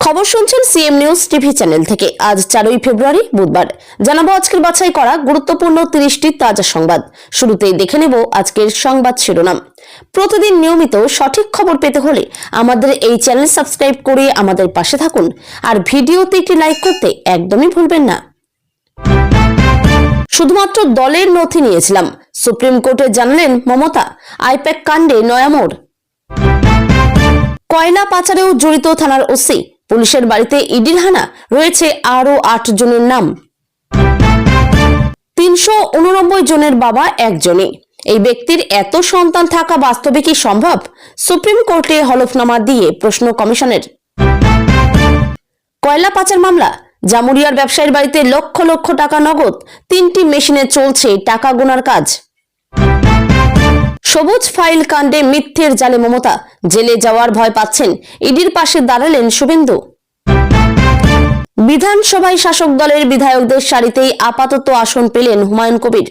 খবর শুনছেন CM news TV channel থেকে। আজ 4 ফেব্রুয়ারি বুধবার। জানাবো আজকের বাছাই করা গুরুত্বপূর্ণ 30টি তাজা সংবাদ। শুরুতেই দেখে নেব আজকের সংবাদ শিরোনাম। প্রতিদিন নিয়মিত সঠিক খবর পেতে হলে আমাদের এই চ্যানেল সাবস্ক্রাইব করে আমাদের পাশে থাকুন আর ভিডিওতে একটি লাইক করতে একদমই ভুলবেন না। শুধুমাত্র দলের নথি নিয়েছিলাম, সুপ্রিম কোর্টে জানালেন মমতা। আইপ্যাক কাণ্ডে নয়া মোড়। কয়লা পাচারেও জড়িত থানার ওসি, পুলিশের বাড়িতে ইডির হানা, রয়েছে আরো 8 জনের নাম। 389 জনের বাবা একজনই। এই ব্যক্তির এত সন্তান থাকা বাস্তবে কি সম্ভব? সুপ্রিম কোর্টে হলফনামা দিয়ে প্রশ্ন কমিশনের। কয়লা পাচার মামলা, জামুরিয়ার ব্যবসায়ীর বাড়িতে লক্ষ লক্ষ টাকা নগদ, 3টি মেশিনে চলছে টাকা গোনার কাজ। সবুজ ফাইল কাণ্ডে মিথ্যের জালে মমতা, জেলে যাওয়ার ভয় পাচ্ছেন, ইডির পাশে দাঁড়ালেন শুভেন্দু। বিধানসভায় শাসক দলের বিধায়কদের সারিতেই আপাতত আসন পেলেন হুমায়ুন কবির।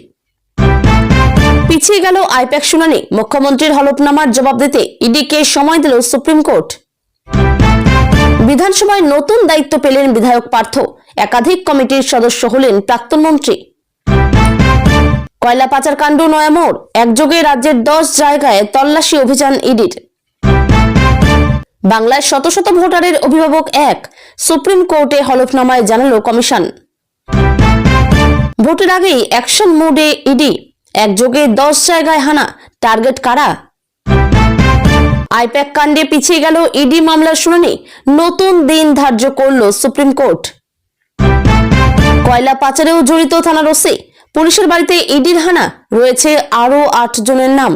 পিছিয়ে গেল আইপ্যাক শুনানি, মুখ্যমন্ত্রীর হলফনামার জবাব দিতে ইডিকে সময় দিল সুপ্রিম কোর্ট। বিধানসভায় নতুন দায়িত্ব পেলেন বিধায়ক পার্থ, একাধিক কমিটির সদস্য হলেন প্রাক্তন মন্ত্রী। কয়লা পাচার কাণ্ড নয়া মোড়, একযোগে রাজ্যের 10 জায়গায় তল্লাশি অভিযান ইডির। বাংলায় শত শত ভোটারের অভিভাবক এক, সুপ্রিম কোর্টে হলফনামায় জানালো কমিশন। ভোটের আগেই অ্যাকশন মোডে ইডি, একযোগে 10 জায়গায় হানা, টার্গেট কারা? আইপ্যাক কাণ্ডে পিছিয়ে গেল ইডি মামলার শুনানি, নতুন দিন ধার্য করল সুপ্রিম কোর্ট। কয়লা পাচারেও জড়িত থানার ওসি, পুলিশের বাড়িতে ইডির হানা, রয়েছে আরো 8 জনের নাম।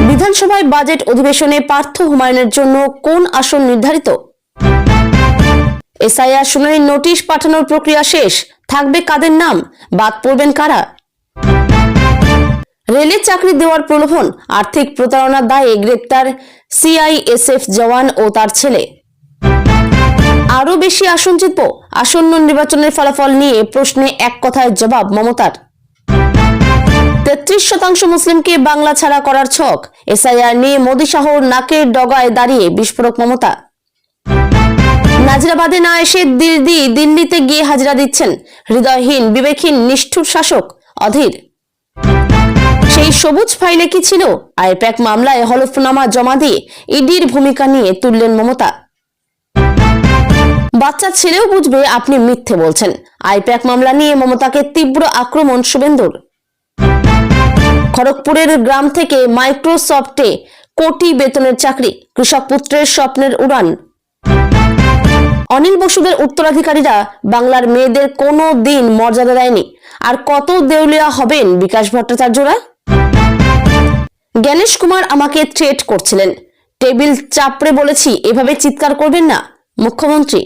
বিধানসভায় বাজেট অধিবেশনে পার্থ হুমায়ুনের জন্য কোন আসন নির্ধারিত? এসআইআর শুনানির নোটিশ পাঠানোর প্রক্রিয়া শেষ, থাকবে কাদের নাম, বাদ পড়বেন কারা? রেলে চাকরি দেওয়ার প্রলোভন, আর্থিক প্রতারণার দায়ে গ্রেপ্তার সিআইএসএফ জওয়ান ও তার ছেলে। আরো বেশি আসন জিতব, আসন্ন নির্বাচনের ফলাফল নিয়ে প্রশ্নে এক কথায় জবাব মমতার। 33% মুসলিমকে বাংলা ছাড়া করার ছক, এসআইআর নিয়ে মোদী শহর নাকের ডগায় দাঁড়িয়ে বিস্ফোরক মমতা। নাজিরাবাদে না এসে দিল্লিতে গিয়ে হাজিরা দিচ্ছেন হৃদয়হীন বিবেকহীন নিষ্ঠুর শাসক অধীর। সেই সবুজ ফাইলে কি ছিল? আইপ্যাক মামলায় হলফনামা জমা দিয়ে ইডির ভূমিকা নিয়ে তুললেন মমতা। বাচ্চা ছেলেও বুঝবে আপনি মিথ্যে বলছেন। আইপ্যাক মামলা নিয়ে মমতাকে তীব্র আক্রমণ শুভেন্দুর। খড়গপুরের গ্রাম থেকে মাইক্রোসফটে কোটি বেতনের চাকরি, কৃষক পুত্রের স্বপ্নের উড়ান। অনিল বসুদের উত্তরাধিকারীরা বাংলার মেয়েদের কোনো দিন মর্যাদা দেয়নি, আর কত দেউলিয়া হবেন বিকাশ ভট্টাচার্যরা? জ্ঞানেশ কুমার আমাকে থ্রেট করছিলেন, টেবিল চাপড়ে বলেছি এভাবে চিৎকার করবেন না, মুখ্যমন্ত্রী।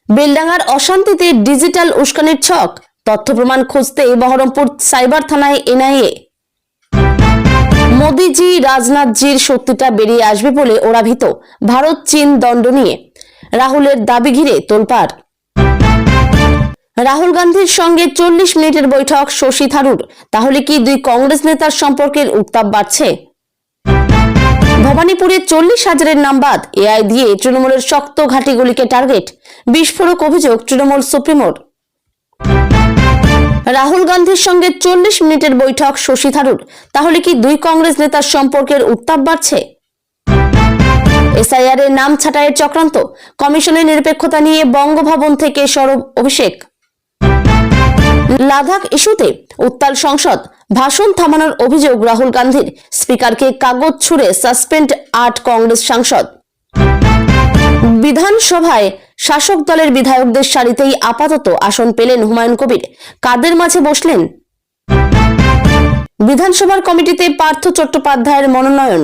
বেলডাঙ্গার অশান্তিতে ডিজিটাল উস্কানির ছক, তথ্য প্রমাণ খুঁজতে বহরমপুর সাইবার থানায় এনআইএ। মোদীজি রাজনাথজির সত্যিটা বেরিয়ে আসবে বলে ওরা ভীত, ভারত চীন দ্বন্দ্ব নিয়ে রাহুলের দাবি ঘিরে তোলপাড়। রাহুল গান্ধীর সঙ্গে 40 মিনিটের বৈঠক শশী থারুর, তাহলে কি দুই কংগ্রেস নেতার সম্পর্কের উত্তাপ বাড়ছে? ভবানীপুরে 40,000-এর নাম বাদ, এআই দিয়ে তৃণমূলের শক্ত ঘাঁটিগুলিকে টার্গেট, বিস্ফোরক অভিযোগ তৃণমূল সুপ্রিমোর। রাহুল গান্ধীর সঙ্গে 40 মিনিটের বৈঠক শশী থারুর, তাহলে কি দুই কংগ্রেস নেতার সম্পর্কের উত্তাপ বাড়ছে? এসআইআর এর নাম ছাঁটাইয়ের চক্রান্ত, কমিশনের নিরপেক্ষতা নিয়ে বঙ্গভবন থেকে সরব অভিষেক। লাদাখ ইস্যুতে উত্তাল সংসদ, ভাষণ থামানোর অভিযোগ রাহুল গান্ধীর, স্পিকারকে কাগজ ছুঁড়ে সাসপেন্ড 8 কংগ্রেস সাংসদ। বিধানসভায় শাসক দলের বিধায়কদের সারিতেই আপাতত আসন পেলেন হুমায়ুন কবির, কাদের মাঝে বসলেন? বিধানসভার কমিটিতে পার্থ চট্টোপাধ্যায়ের মনোনয়ন।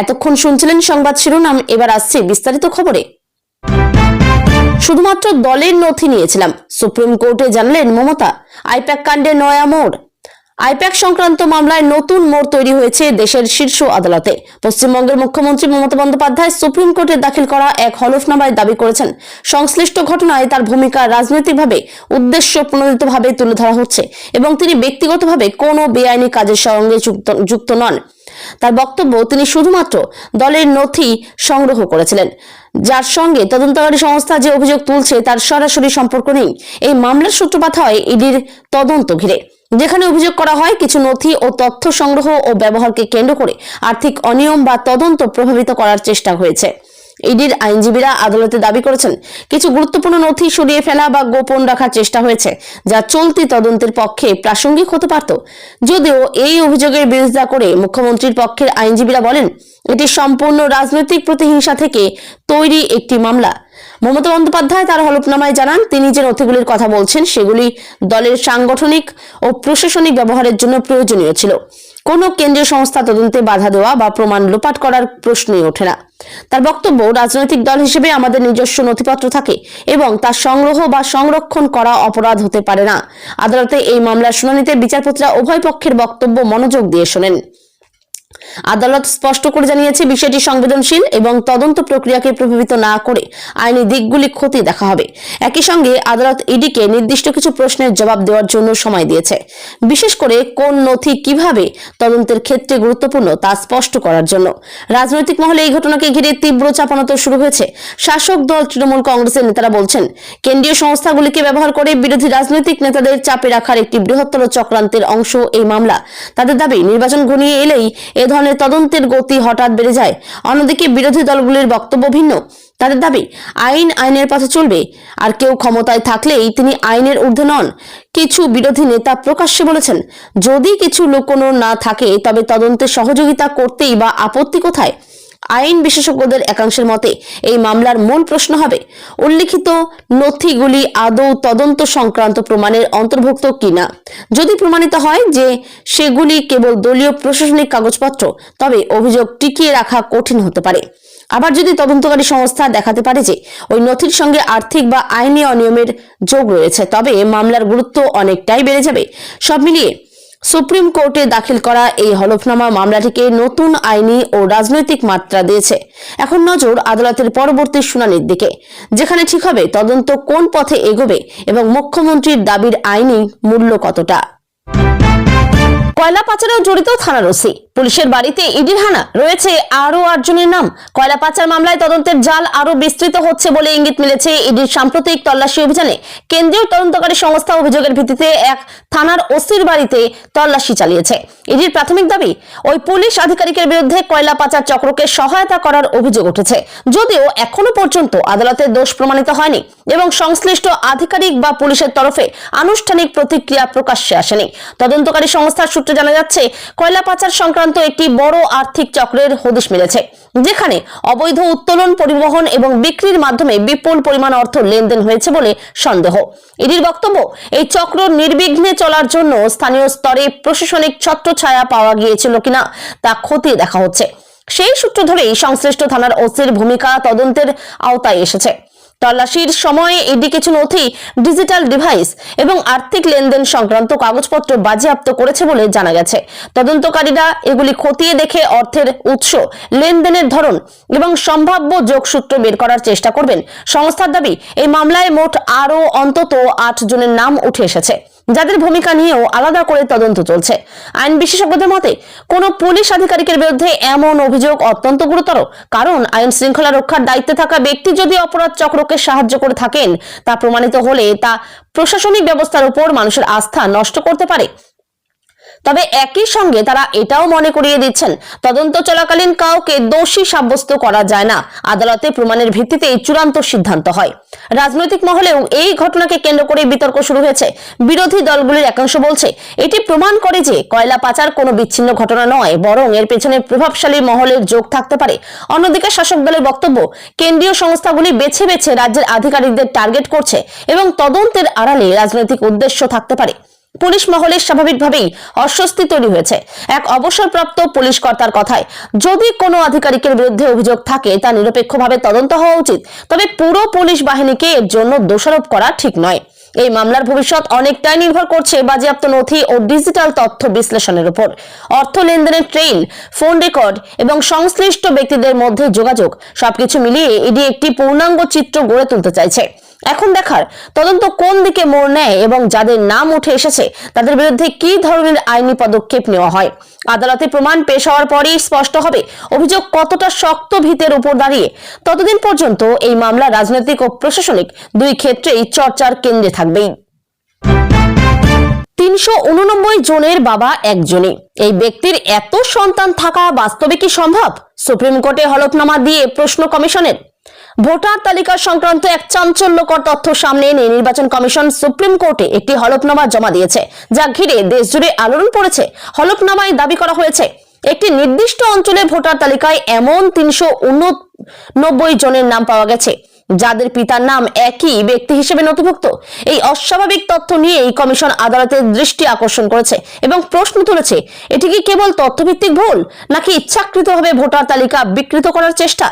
এতক্ষণ শুনছিলেন সংবাদ শিরোনাম, এবার আসছে বিস্তারিত খবরে। শুধুমাত্র দলের নথি নিয়েছিলাম, সুপ্রিম কোর্টে জানালেন মমতা। আইপ্যাক কাণ্ডে নয়া মোড়, আইপ্যাক সংক্রান্ত মামলায় নতুন মোড় তৈরি হয়েছে দেশের শীর্ষ আদালতে। পশ্চিমবঙ্গের মুখ্যমন্ত্রী মমতা বন্দ্যোপাধ্যায় সুপ্রিম কোর্টে দাখিল করা এক হলফনামায় দাবি করেছেন, সংশ্লিষ্ট ঘটনায় তার ভূমিকা রাজনৈতিকভাবে উদ্দেশ্য প্রণোদিতভাবে তুলে ধরা হচ্ছে এবং তিনি ব্যক্তিগতভাবে কোনো বেআইনি কাজের সঙ্গে যুক্ত নন। তার বক্তব্য, তিনি শুধুমাত্র দলের নথি সংগ্রহ করেছিলেন, যার সঙ্গে তদন্তকারী সংস্থা যে অভিযোগ তুলছে তার সরাসরি সম্পর্ক নেই। এই মামলার সূত্রপাত হয় ইডির তদন্ত ঘিরে, যেখানে অভিযোগ করা হয় কিছু নথি ও তথ্য সংগ্রহ ও ব্যবহারকে কেন্দ্র করে আর্থিক অনিয়ম বা তদন্ত প্রভাবিত করার চেষ্টা হয়েছে। ইডির আইনজীবীরা আদালতে দাবি করেছেন, কিছু গুরুত্বপূর্ণ নথি সরিয়ে ফেলা বা গোপন রাখার চেষ্টা হয়েছে, যা চলতি তদন্তের পক্ষে প্রাসঙ্গিক হতে পারত। যদিও এই অভিযোগের বিরোধিতা করে মুখ্যমন্ত্রীর পক্ষের আইনজীবীরা বলেন, এটি সম্পূর্ণ রাজনৈতিক প্রতিহিংসা থেকে তৈরি একটি মামলা। মমতা বন্দ্যোপাধ্যায় তার হলফনামায় জানান, তিনি যে নথিগুলির কথা বলছেন সেগুলি দলের সাংগঠনিক ও প্রশাসনিক ব্যবহারের জন্য প্রয়োজনীয় ছিল। কোনো কেন্দ্রীয় সংস্থা তদন্তে বাধা দেওয়া বা প্রমাণ লোপাট করার প্রশ্নই ওঠে না। তার বক্তব্য, রাজনৈতিক দল হিসেবে আমাদের নিজস্ব নথিপত্র থাকে এবং তার সংগ্রহ বা সংরক্ষণ করা অপরাধ হতে পারে না। আদালতে এই মামলার শুনানিতে বিচারপতিরা উভয় পক্ষের বক্তব্য মনোযোগ দিয়ে শোনেন। আদালত স্পষ্ট করে জানিয়েছে, বিষয়টি সংবেদনশীল এবং তদন্ত প্রক্রিয়াকে প্রভাবিত না করে আইনি দিকগুলি খতিয়ে দেখা হবে। একই সঙ্গে আদালত ইডিকে নির্দিষ্ট কিছু প্রশ্নের জবাব দেওয়ার জন্য সময় দিয়েছে, বিশেষ করে কোন নথি কিভাবে তদন্তের ক্ষেত্রে গুরুত্বপূর্ণ তা স্পষ্ট করার জন্য। রাজনৈতিক মহলে এই ঘটনাকে ঘিরে তীব্র চাপানোতর শুরু হয়েছে। শাসক দল তৃণমূল কংগ্রেসের নেতারা বলছেন, কেন্দ্রীয় সংস্থাগুলিকে ব্যবহার করে বিরোধী রাজনৈতিক নেতাদের চাপে রাখার একটি বৃহত্তর চক্রান্তের অংশ এই মামলা। তাদের দাবি, নির্বাচন ঘনিয়ে এলেই এ ধরনের তদন্তের গতি হঠাৎ বেড়ে যায়। অন্যদিকে বিরোধী দলগুলির বক্তব্য ভিন্ন। তাদের দাবি, আইনের পথে চলবে, আর কেউ ক্ষমতায় থাকলেই তিনি আইনের ঊর্ধ্বে নন। কিছু বিরোধী নেতা প্রকাশ্যে বলেছেন, যদি কিছু লুকোনো না থাকে তবে তদন্তে সহযোগিতা করতেই বা আপত্তি কোথায়? আইন বিশেষজ্ঞদের একাংশের মতে এই মামলার মূল প্রশ্ন হবে, উল্লিখিত নথিগুলি আদৌ তদন্ত সংক্রান্ত প্রমাণের অন্তর্ভুক্ত কিনা। যদি প্রমাণিত হয় যে সেগুলি কেবল দলীয় প্রশাসনিক কাগজপত্র, তবে অভিযোগ টিকিয়ে রাখা কঠিন হতে পারে। আবার যদি তদন্তকারী সংস্থা দেখাতে পারে যে ওই নথির সঙ্গে আর্থিক বা আইনি অনিয়মের যোগ রয়েছে, তবে মামলার গুরুত্ব অনেকটাই বেড়ে যাবে। সব মিলিয়ে সুপ্রিম কোর্টে দাখিল করা এই হলফনামা মামলাটিকে নতুন আইনি ও রাজনৈতিক মাত্রা দিয়েছে। এখন নজর আদালতের পরবর্তী শুনানির দিকে, যেখানে ঠিক হবে তদন্ত কোন পথে এগোবে এবং মুখ্যমন্ত্রীর দাবির আইনি মূল্য কতটা। কয়লা পাচারেও জড়িত থানার ওসি, পুলিশের বাড়িতে ইডির হানা, রয়েছে আরো 8 জনের নাম। কয়লা পাচার মামলায় তদন্তের জাল আরো বিস্তৃত হচ্ছে বলে ইঙ্গিত মিলেছে ইডির সাম্প্রতিক তল্লাশি অভিযানে। কেন্দ্রীয় তদন্তকারী সংস্থা অভিযোগের ভিত্তিতে এক থানার ওসির বাড়িতে তল্লাশি চালিয়েছে। ইডির প্রাথমিক দাবি, ওই পুলিশ আধিকারিকের বিরুদ্ধে কয়লা পাচার চক্রকে সহায়তা করার অভিযোগ উঠেছে, যদিও এখনো পর্যন্ত আদালতে দোষ প্রমাণিত হয়নি এবং সংশ্লিষ্ট আধিকারিক বা পুলিশের তরফে আনুষ্ঠানিক প্রতিক্রিয়া প্রকাশ্যে আসেনি। তদন্তকারী সংস্থার সূত্রে জানা যাচ্ছে, কয়লা পাচার সংক্রান্ত একটি বড় আর্থিক চক্রের হদিশ মিলেছে, যেখানে অবৈধ উত্তোলন, পরিবহন এবং বিক্রির মাধ্যমে বিপুল পরিমাণ অর্থ লেনদেন হয়েছে বলে সন্দেহ। ইডির বক্তব্য, এই চক্র নির্বিঘ্নে চলার জন্য স্থানীয় স্তরে প্রশাসনিক ছত্রছায়া পাওয়া গিয়েছিল কিনা তা খতিয়ে দেখা হচ্ছে। সেই সূত্র ধরেই সংশ্লিষ্ট থানার ওসির ভূমিকা তদন্তের আওতায় এসেছে। তল্লাশির সময়ে ইডি কিছু নথি, ডিজিটাল ডিভাইস এবং আর্থিক লেনদেন সংক্রান্ত কাগজপত্র বাজেয়াপ্ত করেছে বলে জানা গেছে। তদন্তকারীরা এগুলি খতিয়ে দেখে অর্থের উৎস, লেনদেনের ধরন এবং সম্ভাব্য যোগসূত্র বের করার চেষ্টা করবেন। সংস্থার দাবি, এই মামলায় মোট আরো অন্তত 8 জনের নাম উঠে এসেছে, যাদের ভূমিকা নিয়েও আলাদা করে তদন্ত চলছে। আইন বিশেষজ্ঞদের মতে, কোন পুলিশ আধিকারিকের বিরুদ্ধে এমন অভিযোগ অত্যন্ত গুরুতর, কারণ আইন শৃঙ্খলা রক্ষার দায়িত্বে থাকা ব্যক্তি যদি অপরাধ চক্রকে সাহায্য করে থাকেন, তা প্রমাণিত হলে তা প্রশাসনিক ব্যবস্থার উপর মানুষের আস্থা নষ্ট করতে পারে। তবে একই সঙ্গে তারা এটাও মনে করিয়ে দিচ্ছেন, তদন্ত চলাকালীন কাউকে দোষী সাব্যস্ত করা যায় না, আদালতে প্রমাণের ভিত্তিতে চূড়ান্ত সিদ্ধান্ত হয়। রাজনৈতিক মহলেও এই ঘটনাকে কেন্দ্র করে বিতর্ক শুরু হয়েছে। বিরোধী দলগুলির একাংশ বলছে, এটি প্রমাণ করে যে কয়লা পাচার কোনো বিচ্ছিন্ন ঘটনা নয়, বরং এর পেছনে প্রভাবশালী মহলের যোগ থাকতে পারে। অন্যদিকে শাসক দলের বক্তব্য, কেন্দ্রীয় সংস্থাগুলি বেছে বেছে রাজ্যের আধিকারিকদের টার্গেট করছে এবং তদন্তের আড়ালে রাজনৈতিক উদ্দেশ্য থাকতে পারে। পুলিশ মহলে স্বাভাবিকভাবেই অস্বস্তি তৈরি হয়েছে। এক অবসরপ্রাপ্ত পুলিশ কর্তার কথায়, যদি কোনো আধিকারিকের বিরুদ্ধে অভিযোগ থাকে তা নিরপেক্ষভাবে তদন্ত হওয়া উচিত, তবে পুরো পুলিশ বাহিনীকে এর জন্য দোষারোপ করা ঠিক নয়। এই মামলার ভবিষ্যৎ অনেকটাই নির্ভর করছে বাজেয়াপ্ত নথি ও ডিজিটাল তথ্য বিশ্লেষণের উপর। অর্থ লেনদেনের ট্রেইল, ফোন রেকর্ড এবং সংশ্লিষ্ট ব্যক্তিদের মধ্যে যোগাযোগ, সবকিছু মিলিয়ে ইডি একটি পূর্ণাঙ্গ চিত্র গড়ে তুলতে চাইছে। এখন দেখার তদন্ত কোন দিকে মোড় নেয় এবং যাদের নাম উঠে এসেছে তাদের বিরুদ্ধে কি ধরনের আইনি পদক্ষেপ নেওয়া হয়। আদালতে প্রমাণ পেশ হওয়ার পরেই স্পষ্ট হবে অভিযোগ কতটা শক্ত ভিতের উপর দাঁড়িয়ে। ততদিন পর্যন্ত এই মামলা রাজনৈতিক ও প্রশাসনিক দুই ক্ষেত্রেই চর্চার কেন্দ্রে থাকবেই। ৩৮৯ জনের বাবা একজনই। এই ব্যক্তির এত সন্তান থাকা বাস্তবে কি সম্ভব? সুপ্রিম কোর্টে হলফনামা দিয়ে প্রশ্ন কমিশনের। ভোটার তালিকা সংক্রান্ত এক চাঞ্চল্যকর তথ্য সামনে এনে নির্বাচন কমিশন সুপ্রিম কোর্টে একটি হলফনামা জমা দিয়েছে, যা ঘিরে দেশজুড়ে আলোড়ন পড়েছে। হলফনামায় দাবি করা হয়েছে একটি নির্দিষ্ট অঞ্চলে ভোটার তালিকায় এমন ৩৮৯ জনের নাম পাওয়া গেছে যাদের পিতার নাম একই ব্যক্তি হিসেবে নথিভুক্ত। এই অস্বাভাবিক তথ্য নিয়ে এই কমিশন আদালতের দৃষ্টি আকর্ষণ করেছে এবং প্রশ্ন তুলেছে, এটি কি কেবল তথ্যভিত্তিক ভুল নাকি ইচ্ছাকৃতভাবে ভোটার তালিকা বিকৃত করার চেষ্টা?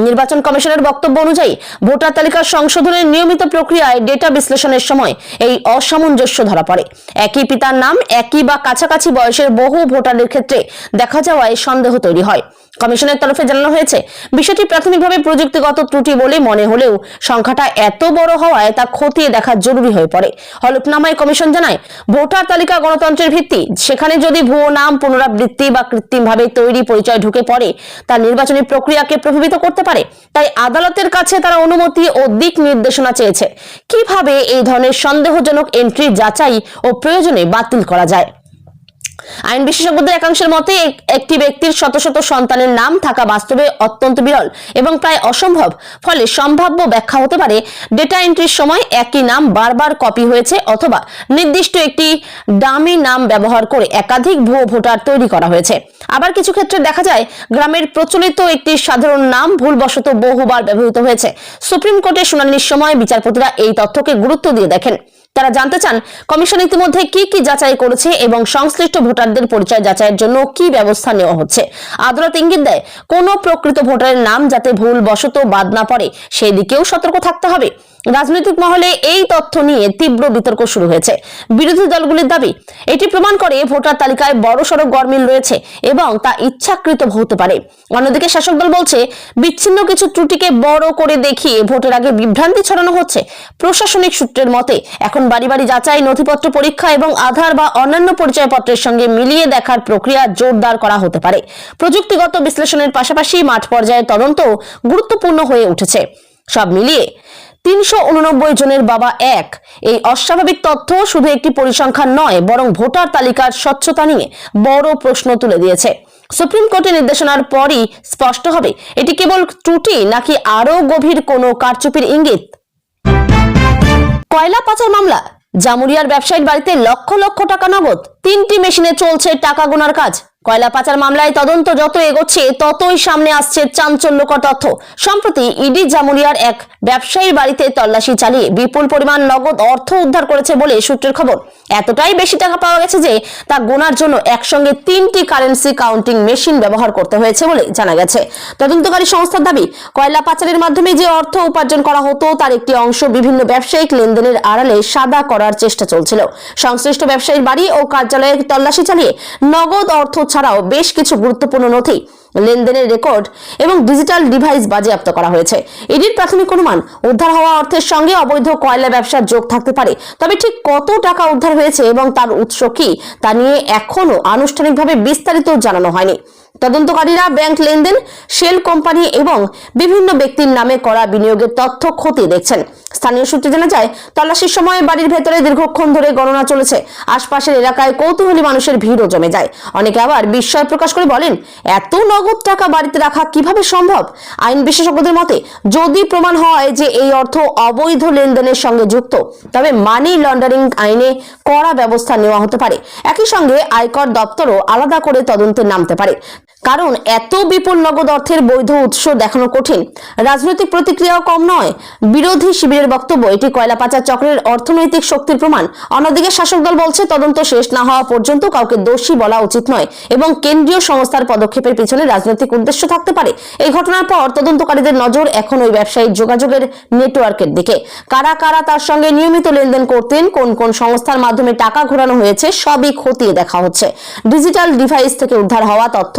নির্বাচন কমিশনের বক্তব্য অনুযায়ী ভোটার তালিকা সংশোধনের নিয়মিত প্রক্রিয়ায় ডেটা বিশ্লেষণের সময় এই অসামঞ্জস্য ধরা পড়ে। একই পিতার নাম একই বা কাছাকাছি বয়সের বহু ভোটারের ক্ষেত্রে দেখা যাওয়ায় সন্দেহ তৈরি হয়। কমিশনের তরফে জানানো হয়েছে বিষয়টি প্রাথমিকভাবে প্রযুক্তিগত ত্রুটি বলে মনে হলেও সংখ্যাটা এত বড় হওয়ায় তা খতিয়ে দেখা জরুরি হয়ে পড়ে। হলফনামায় কমিশন জানায়, ভোটার তালিকা গণতন্ত্রের ভিত্তি। সেখানে যদি ভুয়ো নাম, পুনরাবৃত্তি বা কৃত্রিমভাবে তৈরি পরিচয় ঢুকে পড়ে তা নির্বাচনী প্রক্রিয়াকে প্রভাবিত করতে পারে। তাই আদালতের কাছে তারা অনুমতি ও দিক নির্দেশনা চেয়েছে কিভাবে এই ধরনের সন্দেহজনক এন্ট্রি যাচাই ও প্রয়োজনে বাতিল করা যায়। আইন বিশেষজ্ঞদের একাংশের মতে একটি ব্যক্তির শত শত সন্তানের নাম থাকা বাস্তবে অত্যন্ত বিরল এবং প্রায় অসম্ভব। ফলে সম্ভাব্য ব্যাখ্যা হতে পারে ডেটা এন্ট্রির সময় একই নাম বারবার কপি হয়েছে অথবা নির্দিষ্ট একটি ডামি নাম ব্যবহার করে একাধিক ভুয়ো ভোটার তৈরি করা হয়েছে। আবার কিছু ক্ষেত্রে দেখা যায় গ্রামের প্রচলিত একটি সাধারণ নাম ভুলবশত বহুবার ব্যবহৃত হয়েছে। সুপ্রিম কোর্টে শুনানির সময় বিচারপতিরা এই তথ্যকে গুরুত্ব দিয়ে দেখেন। তারা জানতে চান কমিশন ইতিমধ্যে কি কি যাচাই করেছে এবং সংশ্লিষ্ট ভোটারদের পরিচয় যাচাইয়ের জন্য কি ব্যবস্থা নেওয়া হচ্ছে। আদালত ইঙ্গিত দেয় কোন প্রকৃত ভোটারের নাম যাতে ভুলবশত বাদ না পড়ে সেই দিকেও সতর্ক থাকতে হবে। রাজনৈতিক মহলে এই তথ্য নিয়ে তীব্র বিতর্ক শুরু হয়েছে। বিরোধী দলগুলির দাবি এটি প্রমাণ করে ভোটার তালিকায় বড়সড় গরমিল রয়েছে এবং তা ইচ্ছাকৃত হতে পারে। অন্যদিকে শাসক দল বলছে বিচ্ছিন্ন কিছু ত্রুটিকে বড় করে দেখিয়ে ভোটের আগে বিভ্রান্তি ছড়ানো হচ্ছে। প্রশাসনিক সূত্রের মতে এখন বাড়ি বাড়ি যাচাই, নথিপত্র পরীক্ষা এবং আধার বা অন্যান্য পরিচয়পত্রের সঙ্গে মিলিয়ে দেখার প্রক্রিয়া জোরদার করা হতে পারে। প্রযুক্তিগত বিশ্লেষণের পাশাপাশি মাঠ পর্যায়ের তদন্ত গুরুত্বপূর্ণ হয়ে উঠেছে। সব মিলিয়ে ৩৮৯ জনের বাবা এক। এই অস্বাভাবিক তথ্য শুধু একটি পরিসংখ্যান নয়, বরং ভোটার তালিকার স্বচ্ছতা নিয়ে বড় প্রশ্ন তুলে দিয়েছে। সুপ্রিম কোর্টের নির্দেশনার পরই স্পষ্ট হবে এটি কেবল ত্রুটি নাকি আরো গভীর কোনো কারচুপির ইঙ্গিত। কয়লা পাচার মামলা, জামুরিয়ার ব্যবসায়ীর বাড়িতে লক্ষ লক্ষ টাকা নগদ। 3টি মেশিনে চলছে টাকা গোনার কাজ। কয়লা পাচার মামলায় তদন্ত যত এগোচ্ছে ততই সামনে আসছে চাঞ্চল্যকর তথ্য। সম্প্রতি ইডি জামুরিয়ার এক ব্যবসায়ীর বাড়িতে তল্লাশি চালিয়ে বিপুল পরিমাণ নগদ অর্থ উদ্ধার করেছে বলে সূত্রের খবর। এতটাই বেশি টাকা পাওয়া গেছে যে তা গোনার জন্য একসঙ্গে 3টি কারেন্সি কাউন্টিং মেশিন ব্যবহার করতে হয়েছে বলে জানা গেছে। তদন্তকারী সংস্থার দাবি, কয়লা পাচারের মাধ্যমে যে অর্থ উপার্জন করা হতো তার একটি অংশ বিভিন্ন ব্যবসায়িক লেনদেনের আড়ালে সাদা করার চেষ্টা চলছিল। সংশ্লিষ্ট ব্যবসায়ীর বাড়ি ও কার্যালয়ে তল্লাশি চালিয়ে নগদ অর্থ ছাড়াও বেশ কিছু গুরুত্বপূর্ণ নথি, লেনদেনের রেকর্ড এবং ডিজিটাল ডিভাইস বাজেয়াপ্ত করা হয়েছে। ইডির প্রাথমিক অনুমান উদ্ধার হওয়া অর্থের সঙ্গে অবৈধ কয়লা ব্যবসার যোগ থাকতে পারে। তবে ঠিক কত টাকা উদ্ধার হয়েছে এবং তার উৎস কি তা নিয়ে এখনো আনুষ্ঠানিকভাবে বিস্তারিত জানানো হয়নি। তদন্তকারীরা ব্যাংক লেনদেন, শেল কোম্পানি এবং বিভিন্ন ব্যক্তির নামে করা বিনিয়োগের তথ্য খতিয়ে দেখছেন। স্থানীয় সূত্রে জানা যায় তল্লাশির সময় বাড়ির ভেতরে দীর্ঘক্ষণ ধরে গণনা চলেছে। আশপাশের এলাকায় কৌতূহলী মানুষের ভিড়ও জমে যায়। অনেকে আবার বিস্ময় প্রকাশ করে বলেন, এত নগদ টাকা বাড়িতে রাখা কিভাবে সম্ভব? আইন বিশেষজ্ঞদের মতে যদি প্রমাণ হয় যে এই অর্থ অবৈধ লেনদেনের সঙ্গে যুক্ত, তবে মানি লন্ডারিং আইনে কড়া ব্যবস্থা নেওয়া হতে পারে। একই সঙ্গে আয়কর দপ্তরও আলাদা করে তদন্তে নামতে পারে, কারণ এত বিপুল নগদ অর্থের বৈধ উৎস দেখানো কঠিন। রাজনৈতিক প্রতিক্রিয়াও কম নয়। বিরোধী শিবিরের বক্তব্য এটি কয়লা পাচার চক্রের অর্থনৈতিক শক্তির প্রমাণ। অন্যদিকে শাসক দল বলছে তদন্ত শেষ না হওয়া পর্যন্ত কাউকে দোষী বলা উচিত নয় এবং কেন্দ্রীয় সংস্থার পদক্ষেপের পিছনে রাজনৈতিক উদ্দেশ্য থাকতে পারে। এই ঘটনার পর তদন্তকারীদের নজর এখন ওই ব্যবসায়িক যোগাযোগের নেটওয়ার্কের দিকে। কারা কারা তার সঙ্গে নিয়মিত লেনদেন করতেন, কোন কোন সংস্থার মাধ্যমে মাধ্যমে টাকা ঘোরানো হয়েছে সবই খতিয়ে দেখা হচ্ছে। ডিজিটাল ডিভাইস থেকে উদ্ধার হওয়া তথ্য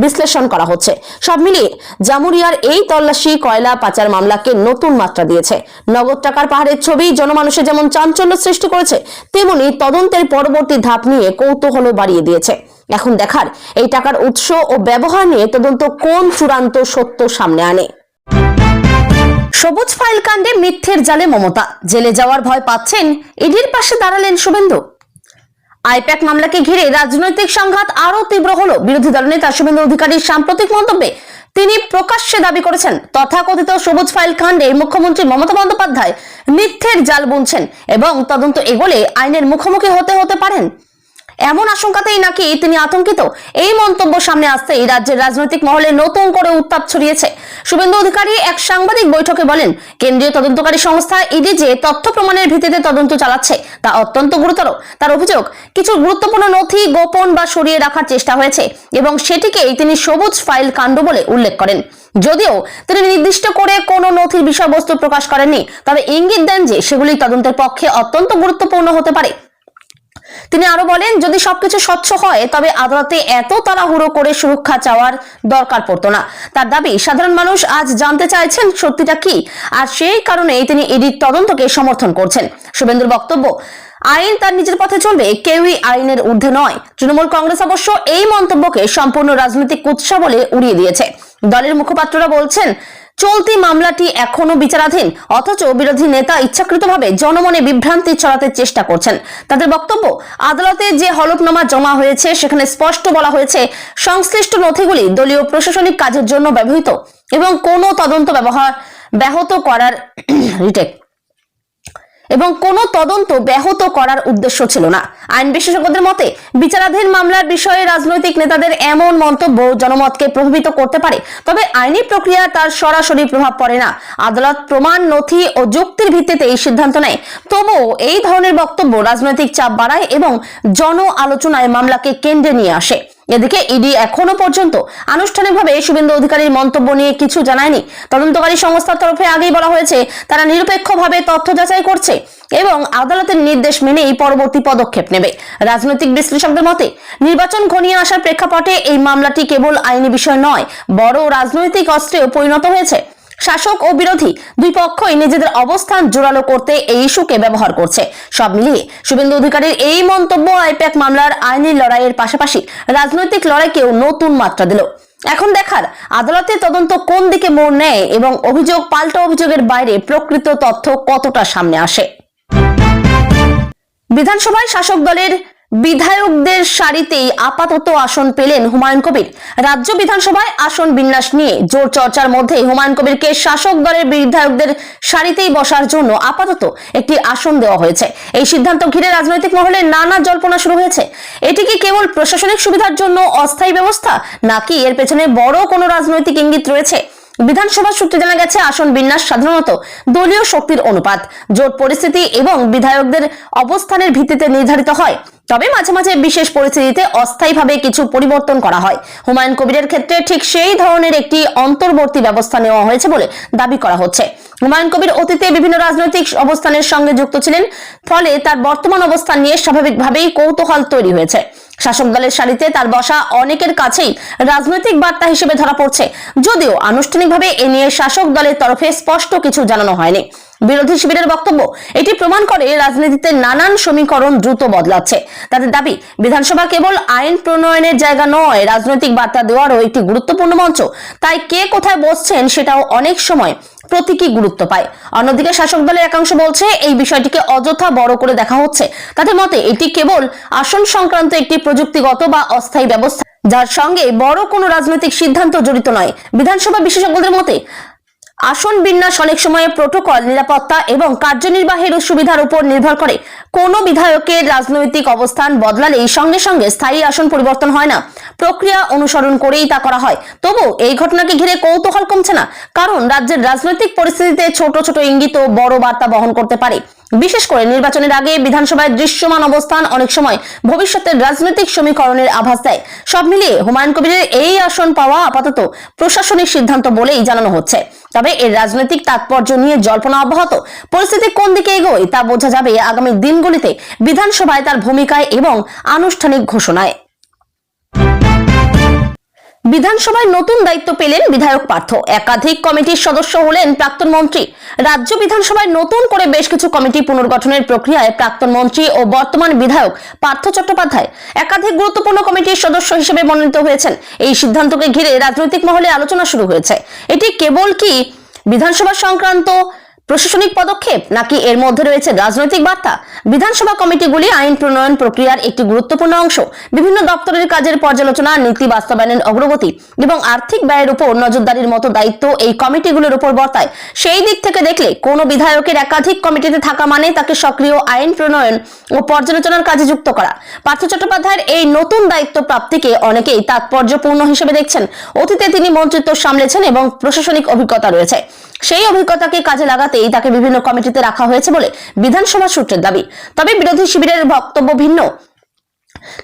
বিশ্লেষণ করা হচ্ছে। সব মিলিয়ে জামুরিয়ার এই তল্লাশি কয়লা পাচার মামলাকে নতুন মাত্রা দিয়েছে। নগদ টাকার পাহাড়ের ছবি জনমানুষে যেমন চাঞ্চল্য সৃষ্টি করেছে, তেমনি তদন্তের পরবর্তী ধাপ নিয়ে কৌতূহল বাড়িয়ে দিয়েছে। এখন দেখার এই টাকার উৎস ও ব্যবহার নিয়ে তদন্ত কোন চূড়ান্ত সত্য সামনে আনে। সবুজ ফাইল কাণ্ডে মিথ্যের জালে মমতা, জেলে যাওয়ার ভয় পাচ্ছেন, ইডির পাশে দাঁড়ালেন শুভেন্দু। আইপ্যাক মামলাকে ঘিরে রাজনৈতিক সংঘাত আরো তীব্র হলো। বিরোধী দলনেতা শুভেন্দু অধিকারীর সাম্প্রতিক মন্তব্যে তিনি প্রকাশ্যে দাবি করেছেন, তথাকথিত সবুজ ফাইল কাণ্ডে মুখ্যমন্ত্রী মমতা বন্দ্যোপাধ্যায় মিথ্যের জাল বুনছেন এবং তদন্ত এগোলে আইনের মুখোমুখি হতে পারেন। এমন আশঙ্কাতেই নাকি তিনি আতঙ্কিত। এই মন্তব্য সামনে আসতেই রাজ্যের রাজনৈতিক মহলে নতুন করে উত্তাপ ছড়িয়েছে। শুভেন্দু অধিকারী এক সাংবাদিক বৈঠকে বলেন, কেন্দ্রীয় তদন্তকারী সংস্থা ইডি যে তথ্য প্রমাণের ভিত্তিতে তদন্ত চালাচ্ছে তা অত্যন্ত গুরুতর। তার অভিযোগ, কিছু গুরুত্বপূর্ণ নথি গোপন বা সরিয়ে রাখার চেষ্টা হয়েছে এবং সেটিকেই তিনি সবুজ ফাইল কাণ্ড বলে উল্লেখ করেন। যদিও তিনি নির্দিষ্ট করে কোনো নথির বিষয়বস্তু প্রকাশ করেননি, তবে ইঙ্গিত দেন যে সেগুলি তদন্তের পক্ষে অত্যন্ত গুরুত্বপূর্ণ হতে পারে। তিনি আরো বলেন, যদি সবকিছু স্বচ্ছ হয় তবে আদালতে এত তাড়াহুড়ো করে সুরক্ষা চাওয়ার দরকার পড়তো না। তার দাবি, সাধারণ মানুষ আজ জানতে চাইছেন সত্যিটা কি, আর সেই কারণেই তিনি ইডির তদন্তকে সমর্থন করছেন। শুভেন্দুর বক্তব্য, আইন তার নিজের পথে চলবে, কেউই আইনের ঊর্ধ্বে নয়। তৃণমূল কংগ্রেস অবশ্য এই মন্তব্যকে সম্পূর্ণ রাজনৈতিক কুৎসা বলে উড়িয়ে দিয়েছে। দলের মুখপাত্ররা বলছেন, চলতি মামলাটি এখনো বিচারাধীন, অথচ বিরোধী নেতা ইচ্ছাকৃতভাবে জনমনে বিভ্রান্তি ছড়াতে চেষ্টা করছেন। তাদের বক্তব্য, আদালতে যে হলফনামা জমা হয়েছে সেখানে স্পষ্ট বলা হয়েছে সংশ্লিষ্ট নথিগুলি দলীয় প্রশাসনিক কাজের জন্য ব্যবহৃত এবং কোনো তদন্ত ব্যাহত করার উদ্দেশ্য ছিল না। আইন বিশেষজ্ঞদের মতে, বিচারাধীন মামলার বিষয়ে রাজনৈতিক নেতাদের এমন মন্তব্য জনমতকে প্রভাবিত করতে পারে, তবে আইনি প্রক্রিয়া তার সরাসরি প্রভাব পড়ে না। আদালত প্রমাণ, নথি ও যুক্তির ভিত্তিতে এই সিদ্ধান্ত নেয়। তবুও এই ধরনের বক্তব্য রাজনৈতিক চাপ বাড়ায় এবং জন আলোচনায় মামলাকে কেন্দ্রে নিয়ে আসে। এদিকে ইডি এখনো পর্যন্ত আনুষ্ঠানিকভাবে শুভেন্দু অধিকারীর মন্তব্য নিয়ে কিছু জানায়নি। তদন্তকারী সংস্থার তরফে আগেই বলা হয়েছে তারা নিরপেক্ষভাবে তথ্য যাচাই করছে এবং আদালতের নির্দেশ মেনেই পরবর্তী পদক্ষেপ নেবে। রাজনৈতিক বিশ্লেষকদের মতে, নির্বাচন ঘনিয়ে আসার প্রেক্ষাপটে এই মামলাটি কেবল আইনি বিষয় নয়, বড় রাজনৈতিক অস্ত্রেও পরিণত হয়েছে। শাসক ও বিরোধী দুই পক্ষই নিজেদের অবস্থান জোরালো করতে এই ইস্যুকে ব্যবহার করছে। সব মিলিয়ে শুভেন্দু অধিকারীর এই মন্তব্য আইপ্যাক মামলার আইনি লড়াইয়ের পাশাপাশি রাজনৈতিক লড়াইকেও নতুন মাত্রা দিল। এখন দেখার, আদালতের তদন্ত কোন দিকে মোড় নেয় এবং অভিযোগ পাল্টা অভিযোগের বাইরে প্রকৃত তথ্য কতটা সামনে আসে। বিধানসভায় শাসক দলের বিধায়কদের সারিতেই আপাতত আসন পেলেন হুমায়ুন কবির। রাজ্য বিধানসভায় আসন বিন্যাস নিয়ে জোর চর্চার মধ্যে হুমায়ুন কবিরকে শাসক দলের বিধায়কদের সারিতেই বসার জন্য আপাতত একটি আসন দেওয়া হয়েছে। এই সিদ্ধান্ত ঘিরে রাজনৈতিক মহলে নানা জল্পনা শুরু হয়েছে। এটি কি কেবল প্রশাসনিক সুবিধার জন্য অস্থায়ী ব্যবস্থা, নাকি এর পেছনে বড় কোনো রাজনৈতিক ইঙ্গিত রয়েছে? বিধানসভা সূত্রে জানা গেছে, আসন বিন্যাস সাধারণত দলীয় শক্তির অনুপাত, জোট পরিস্থিতি এবং বিধায়কদের অবস্থানের ভিত্তিতে নির্ধারিত হয়। তবে মাঝে মাঝে বিশেষ পরিস্থিতিতে অস্থায়ীভাবে কিছু পরিবর্তন করা হয়। হুমায়ুন কবিরের ক্ষেত্রে ঠিক সেই ধরনের একটি অন্তর্বর্তী ব্যবস্থা নেওয়া হয়েছে বলে দাবি করা হচ্ছে। হুমায়ুন কবির অতীতে বিভিন্ন রাজনৈতিক অবস্থানের সঙ্গে যুক্ত ছিলেন, ফলে তার বর্তমান অবস্থান নিয়ে স্বাভাবিকভাবেই কৌতূহল তৈরি হয়েছে। শাসক দলের সারিতে তার বসা অনেকের কাছেই রাজনৈতিক বার্তা হিসেবে ধরা পড়ছে, যদিও আনুষ্ঠানিকভাবে এ নিয়ে শাসক দলের তরফে স্পষ্ট কিছু জানানো হয়নি। বিরোধী শিবিরের বক্তব্য, এটি প্রমাণ করে রাজনীতিতে নানান সমীকরণ দ্রুত বদলাচ্ছে। তাদের দাবি, বিধানসভা কেবল আইন প্রণয়নের জায়গা নয়, রাজনৈতিক বার্তা দেওয়ারও একটি গুরুত্বপূর্ণ মঞ্চ। তাই কে কোথায় বসছেন সেটাও অনেক সময় প্রতীকী গুরুত্ব পায়। অন্যদিকে শাসক দলের একাংশ বলছে এই বিষয়টিকে অযথা বড় করে দেখা হচ্ছে। তাদের মতে এটি কেবল আসন সংক্রান্ত একটি প্রযুক্তিগত বা অস্থায়ী ব্যবস্থা, যার সঙ্গে বড় কোনো রাজনৈতিক সিদ্ধান্ত জড়িত নয়। বিধানসভা বিশেষজ্ঞদের মতে আসন বিন্যাস অনেক সময় প্রোটোকল, নিরাপত্তা এবং কার্যনির্বাহের সুবিধার উপর নির্ভর করে। কোনো বিধায়কের রাজনৈতিক অবস্থান বদলালেই সঙ্গে সঙ্গে স্থায়ী আসন পরিবর্তন হয় না, প্রক্রিয়া অনুসরণ করেই তা করা হয়। তবু এই ঘটনাকে ঘিরে কৌতূহল কমছে না, কারণ রাজ্যের রাজনৈতিক পরিস্থিতিতে ছোট ছোট ইঙ্গিত বড় বার্তা বহন করতে পারে। বিশেষ করে নির্বাচনের আগে বিধানসভায় দৃশ্যমান অবস্থান অনেক সময় ভবিষ্যতের রাজনৈতিক সমীকরণের আভাস দেয়। সব মিলিয়ে হুমায়ুন কবিরের এই আসন পাওয়া আপাতত প্রশাসনিক সিদ্ধান্ত বলেই জানানো হচ্ছে। তবে এর রাজনৈতিক তাৎপর্য নিয়ে জল্পনা অব্যাহত। পরিস্থিতি কোন দিকে এগোয় তা বোঝা যাবে আগামী দিনগুলিতে বিধানসভায় তার ভূমিকায় এবং আনুষ্ঠানিক ঘোষণায়। বিধানসভায় নতুন দায়িত্ব পেলেন বিধায়ক পার্থ। একাধিক কমিটির সদস্য হলেন প্রাক্তন মন্ত্রী। রাজ্য বিধানসভায় নতুন করে বেশ কিছু কমিটি পুনর্গঠনের প্রক্রিয়ায় প্রাক্তন মন্ত্রী ও বর্তমান বিধায়ক পার্থ চট্টোপাধ্যায় একাধিক গুরুত্বপূর্ণ কমিটির সদস্য হিসেবে মনোনীত হয়েছেন। এই সিদ্ধান্তকে ঘিরে রাজনৈতিক মহলে আলোচনা শুরু হয়েছে। এটি কেবল কি বিধানসভা সংক্রান্ত প্রশাসনিক পদক্ষেপ, নাকি এর মধ্যে রয়েছে রাজনৈতিক বার্তা? বিধানসভা কমিটিগুলি আইন প্রণয়ন প্রক্রিয়ার একটি গুরুত্বপূর্ণ অংশ। বিভিন্ন দপ্তরের কাজের পর্যালোচনা, নীতি বাস্তবায়নের অগ্রগতি এবং আর্থিক ব্যয়ের উপর নজরদারির মতো দায়িত্ব এই কমিটিগুলোর উপর বর্তায়। সেই দিক থেকে দেখলে কোনো বিধায়কের একাধিক কমিটিতে থাকা মানে তাকে সক্রিয় আইন প্রণয়ন ও পর্যালোচনার কাজে যুক্ত করা। পার্থ চট্টোপাধ্যায়ের এই নতুন দায়িত্ব প্রাপ্তিকে অনেকেই তাৎপর্যপূর্ণ হিসেবে দেখছেন। অতীতে তিনি মন্ত্রিত্ব সামলেছেন এবং প্রশাসনিক অভিজ্ঞতা রয়েছে। সেই অভিজ্ঞতাকে কাজে লাগাতেই তাকে বিভিন্ন কমিটিতে রাখা হয়েছে বলে বিধানসভা সূত্রের দাবি। তবে বিরোধী শিবিরের বক্তব্য ভিন্ন।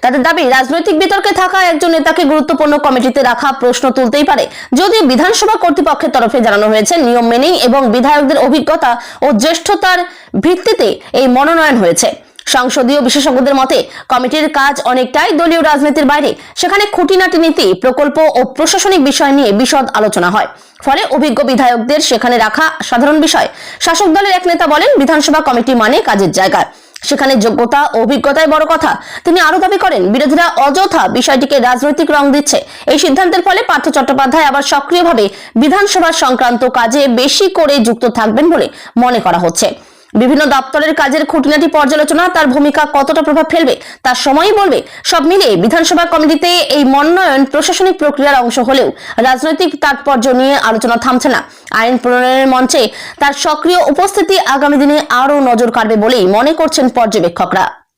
তাদের দাবি, রাজনৈতিক বিতর্কে থাকা একজন নেতাকে গুরুত্বপূর্ণ কমিটিতে রাখা প্রশ্ন তুলতেই পারে। যদিও বিধানসভা কর্তৃপক্ষের তরফে জানানো হয়েছে নিয়ম মেনেই এবং বিধায়কদের অভিজ্ঞতা ও জ্যেষ্ঠতার ভিত্তিতে এই মনোনয়ন হয়েছে। সংসদীয় বিশেষজ্ঞদের মতে কমিটির কাজ অনেকটাই দলীয় রাজনীতির বাইরে। সেখানে খুঁটিনাটি নীতি, প্রকল্প ও প্রশাসনিক বিষয় নিয়ে বিশদ আলোচনা হয়। ফলে অভিজ্ঞ বিধায়কদের সেখানে রাখা সাধারণ বিষয়। শাসক দলের এক নেতা বলেন, বিধানসভা কমিটি মানে কাজের জায়গা, সেখানে যোগ্যতা ও অভিজ্ঞতাই বড় কথা। তিনি আরো দাবি করেন, বিরোধীরা অযথা বিষয়টিকে রাজনৈতিক রং দিচ্ছে। এই সিদ্ধান্তের ফলে পার্থ চট্টোপাধ্যায় আবার সক্রিয়ভাবে বিধানসভা সংক্রান্ত কাজে বেশি করে যুক্ত থাকবেন বলে মনে করা হচ্ছে। বিভিন্ন দপ্তরের কাজের খুঁটিনাটি পর্যালোচনা তার ভূমিকা কতটা প্রভাব ফেলবে তার সময়ই বলবে। সব মিলিয়ে বিধানসভা কমিটিতে এই মনোনয়ন প্রশাসনিক প্রক্রিয়ার অংশ হলেও রাজনৈতিক তাৎপর্য নিয়ে আলোচনা থামছে না। আইন প্রণয়নের মঞ্চে তার সক্রিয় উপস্থিতি আগামী দিনে আরো নজর কাড়বে বলেই মনে করছেন পর্যবেক্ষকরা।